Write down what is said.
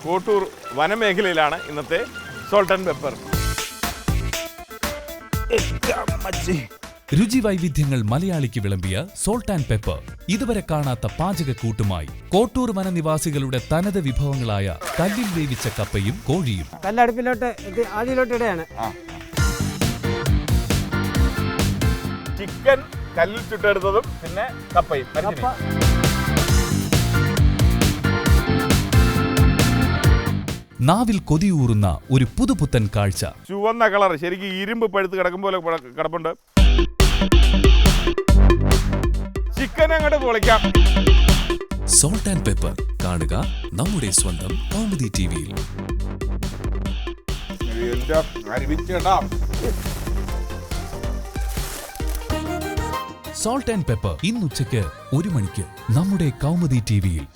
കോട്ടൂർ വനമേഖലയിലാണ് ഇന്നത്തെ salt and pepper. രുചി വൈവിധ്യങ്ങൾ മലയാളിക്ക് വിളമ്പിയ സോൾട്ട് ആൻഡ് പെപ്പർ ഇതുവരെ കാണാത്ത പാചകക്കൂട്ടുമായി കോട്ടൂർ വനനിവാസികളുടെ തനത് വിഭവങ്ങളായ കല്ലിൽ വേവിച്ച കപ്പയും കോഴിയും. കല്ലടുപ്പിലോട്ട് ആദ്യയിലോട്ട് ഇടയാണ്. ചിക്കൻ കല്ലിൽ ചുട്ടെടുത്തതും പിന്നെ കപ്പയും. നാവിൽ കൊതിയൂറുന്ന ഒരു പുതുപുത്തൻ കാഴ്ച. ചുവന്ന കളർ, ശരിക്കും ഇരുമ്പ് പഴുത്ത് കിടക്കും പോലെ കിടപ്പുണ്ട്. ചിക്കൻ അങ്ങോട്ട് പൊളിക്കാം. സോൾട്ട് ആൻഡ് പെപ്പർ കാണുക നമ്മുടെ സ്വന്തം കൗമുദി ടിവിയിൽ. സോൾട്ട് ആൻഡ് പെപ്പർ ഇന്നുച്ചയ്ക്ക് 1 മണിക്ക് നമ്മുടെ കൗമുദി ടിവിയിൽ.